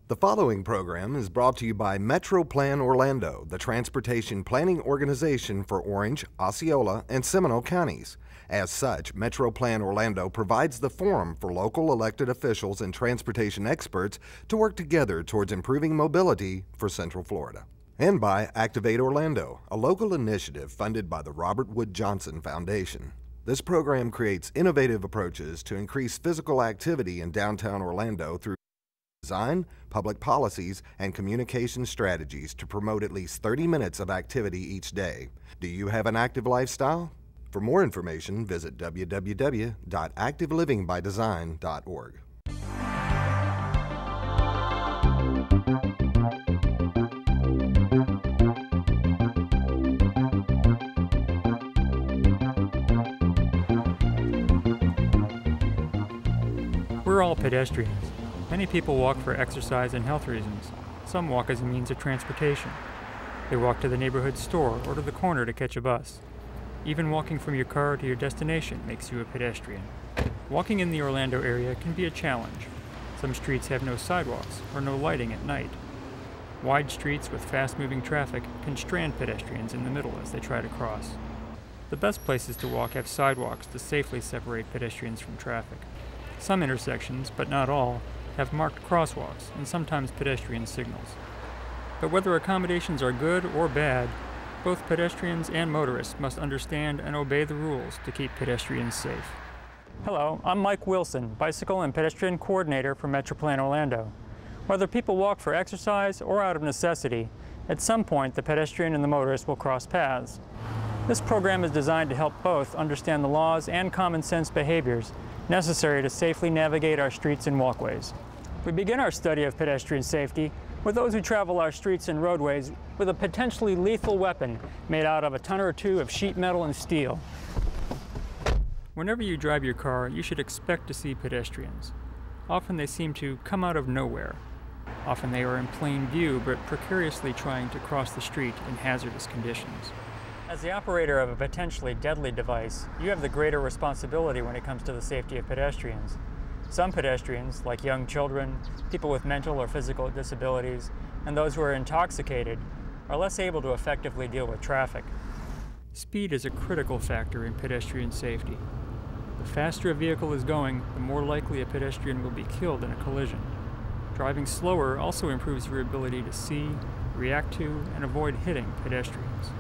The following program is brought to you by Metro Plan Orlando, the transportation planning organization for Orange, Osceola, and Seminole counties. As such, Metro Plan Orlando provides the forum for local elected officials and transportation experts to work together towards improving mobility for Central Florida. And by Activate Orlando, a local initiative funded by the Robert Wood Johnson Foundation. This program creates innovative approaches to increase physical activity in downtown Orlando through design, public policies, and communication strategies to promote at least 30 minutes of activity each day. Do you have an active lifestyle? For more information, visit www.activelivingbydesign.org. We're all pedestrians. Many people walk for exercise and health reasons. Some walk as a means of transportation. They walk to the neighborhood store or to the corner to catch a bus. Even walking from your car to your destination makes you a pedestrian. Walking in the Orlando area can be a challenge. Some streets have no sidewalks or no lighting at night. Wide streets with fast-moving traffic can strand pedestrians in the middle as they try to cross. The best places to walk have sidewalks to safely separate pedestrians from traffic. Some intersections, but not all, have marked crosswalks and sometimes pedestrian signals. But whether accommodations are good or bad, both pedestrians and motorists must understand and obey the rules to keep pedestrians safe. Hello, I'm Mike Wilson, Bicycle and Pedestrian Coordinator for Metro Plan Orlando. Whether people walk for exercise or out of necessity, at some point the pedestrian and the motorist will cross paths. This program is designed to help both understand the laws and common sense behaviors necessary to safely navigate our streets and walkways. We begin our study of pedestrian safety with those who travel our streets and roadways with a potentially lethal weapon made out of a ton or two of sheet metal and steel. Whenever you drive your car, you should expect to see pedestrians. Often they seem to come out of nowhere. Often they are in plain view, but precariously trying to cross the street in hazardous conditions. As the operator of a potentially deadly device, you have the greater responsibility when it comes to the safety of pedestrians. Some pedestrians, like young children, people with mental or physical disabilities, and those who are intoxicated, are less able to effectively deal with traffic. Speed is a critical factor in pedestrian safety. The faster a vehicle is going, the more likely a pedestrian will be killed in a collision. Driving slower also improves your ability to see, react to, and avoid hitting pedestrians.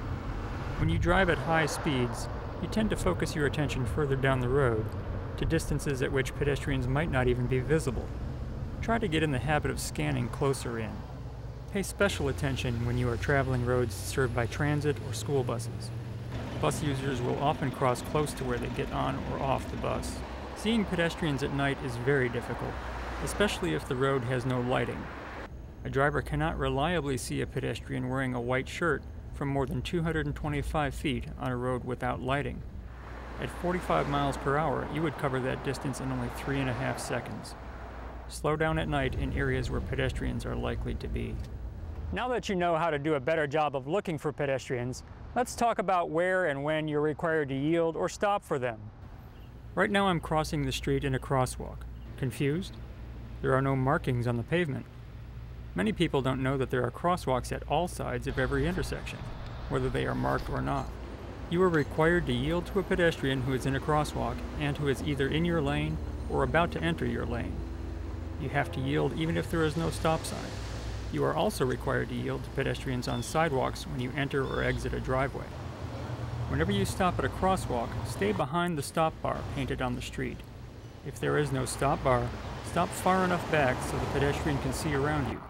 When you drive at high speeds, you tend to focus your attention further down the road, to distances at which pedestrians might not even be visible. Try to get in the habit of scanning closer in. Pay special attention when you are traveling roads served by transit or school buses. Bus users will often cross close to where they get on or off the bus. Seeing pedestrians at night is very difficult, especially if the road has no lighting. A driver cannot reliably see a pedestrian wearing a white shirt from more than 225 feet on a road without lighting. At 45 miles per hour, you would cover that distance in only 3.5 seconds. Slow down at night in areas where pedestrians are likely to be. Now that you know how to do a better job of looking for pedestrians, let's talk about where and when you're required to yield or stop for them. Right now I'm crossing the street in a crosswalk. Confused? There are no markings on the pavement. Many people don't know that there are crosswalks at all sides of every intersection, whether they are marked or not. You are required to yield to a pedestrian who is in a crosswalk and who is either in your lane or about to enter your lane. You have to yield even if there is no stop sign. You are also required to yield to pedestrians on sidewalks when you enter or exit a driveway. Whenever you stop at a crosswalk, stay behind the stop bar painted on the street. If there is no stop bar, stop far enough back so the pedestrian can see around you.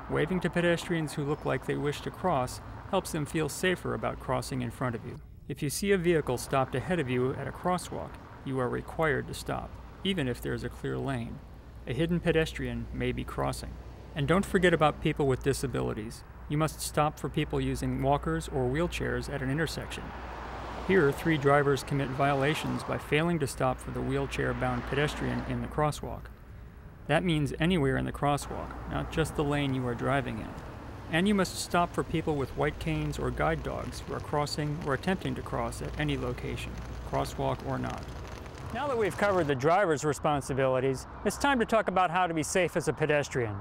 Waving to pedestrians who look like they wish to cross helps them feel safer about crossing in front of you. If you see a vehicle stopped ahead of you at a crosswalk, you are required to stop, even if there is a clear lane. A hidden pedestrian may be crossing. And don't forget about people with disabilities. You must stop for people using walkers or wheelchairs at an intersection. Here, 3 drivers commit violations by failing to stop for the wheelchair-bound pedestrian in the crosswalk. That means anywhere in the crosswalk, not just the lane you are driving in. And you must stop for people with white canes or guide dogs who are crossing or attempting to cross at any location, crosswalk or not. Now that we've covered the driver's responsibilities, it's time to talk about how to be safe as a pedestrian.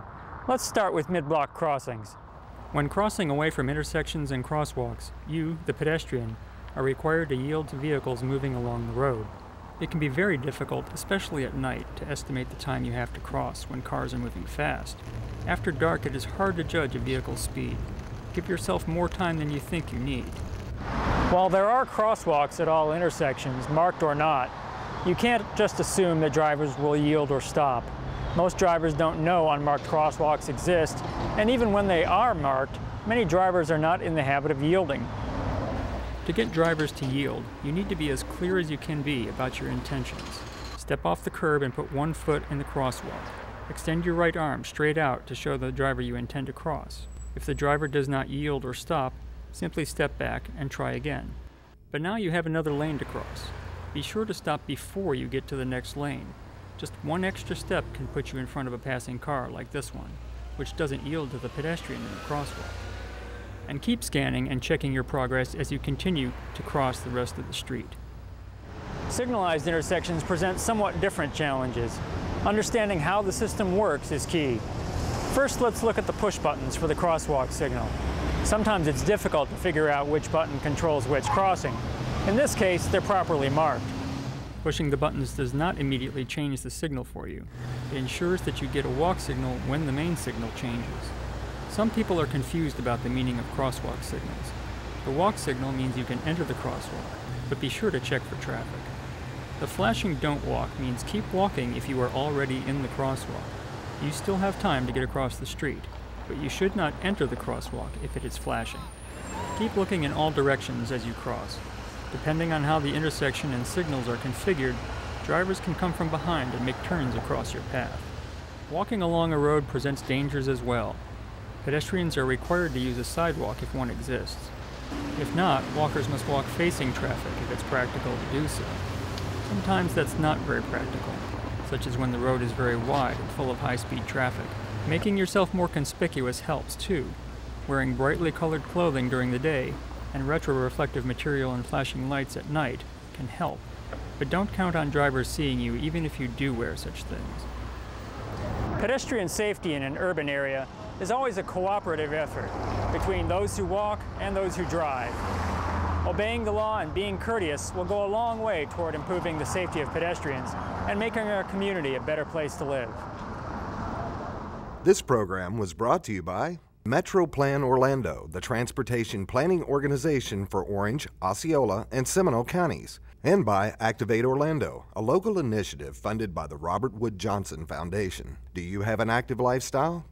Let's start with mid-block crossings. When crossing away from intersections and crosswalks, you, the pedestrian, are required to yield to vehicles moving along the road. It can be very difficult, especially at night, to estimate the time you have to cross when cars are moving fast. After dark, it is hard to judge a vehicle's speed. Give yourself more time than you think you need. While there are crosswalks at all intersections, marked or not, you can't just assume that drivers will yield or stop. Most drivers don't know unmarked crosswalks exist, and even when they are marked, many drivers are not in the habit of yielding. To get drivers to yield, you need to be as clear as you can be about your intentions. Step off the curb and put one foot in the crosswalk. Extend your right arm straight out to show the driver you intend to cross. If the driver does not yield or stop, simply step back and try again. But now you have another lane to cross. Be sure to stop before you get to the next lane. Just one extra step can put you in front of a passing car like this one, which doesn't yield to the pedestrian in the crosswalk. And keep scanning and checking your progress as you continue to cross the rest of the street. Signalized intersections present somewhat different challenges. Understanding how the system works is key. First, let's look at the push buttons for the crosswalk signal. Sometimes it's difficult to figure out which button controls which crossing. In this case, they're properly marked. Pushing the buttons does not immediately change the signal for you. It ensures that you get a walk signal when the main signal changes. Some people are confused about the meaning of crosswalk signals. The walk signal means you can enter the crosswalk, but be sure to check for traffic. The flashing "don't walk" means keep walking if you are already in the crosswalk. You still have time to get across the street, but you should not enter the crosswalk if it is flashing. Keep looking in all directions as you cross. Depending on how the intersection and signals are configured, drivers can come from behind and make turns across your path. Walking along a road presents dangers as well. Pedestrians are required to use a sidewalk if one exists. If not, walkers must walk facing traffic if it's practical to do so. Sometimes that's not very practical, such as when the road is very wide and full of high-speed traffic. Making yourself more conspicuous helps too. Wearing brightly colored clothing during the day and retro-reflective material and flashing lights at night can help, but don't count on drivers seeing you even if you do wear such things. Pedestrian safety in an urban area is always a cooperative effort between those who walk and those who drive. Obeying the law and being courteous will go a long way toward improving the safety of pedestrians and making our community a better place to live. This program was brought to you by Metro Plan Orlando, the transportation planning organization for Orange, Osceola, and Seminole counties, and by Activate Orlando, a local initiative funded by the Robert Wood Johnson Foundation. Do you have an active lifestyle?